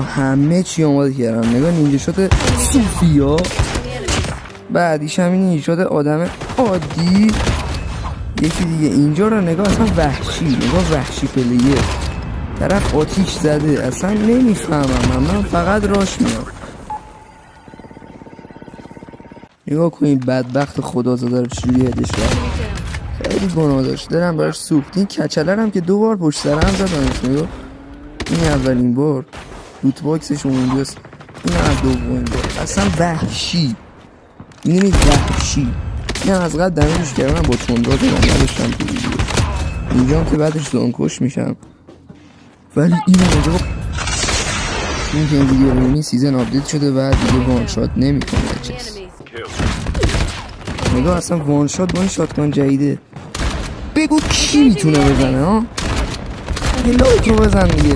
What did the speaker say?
همه چی آماده کردم. نگاه نینجا شده صوفیا، بعدیش همین نینجا شده آدم عادی. یکی دیگه اینجا رو نگاه، اصلا وحشی، نگاه وحشی پلیه، طرف آتیش زده، اصلا نمیفهمم من فقط راش میام. نگاه کنین بدبخت خدازاده رو چجوری هدش کرد، خیلی گناه داشت، دلم براش سوخت. این کچلر هم که 2 بار پشت سر هم زدنش. نگاه این اولین بار لوت باکسش اونجاست، این هم دومین بار. اصلا وحشی، میدونید وحشی. این هم از قد دمیجش کردم با تندرا دارم نداشتم تو ویدیو. اینجا هم که بعدش زانکش میشم، ولی اینو نگاه این که این ویدیو رو ببینی سیزن آپدیت شده و دیگه وان شات نمیکنه. چیز نگاه اصلا وان شات با این شاتگان جدیده. بگو کی میتونه بزنه ها؟ یه لایک رو بزن دیگه.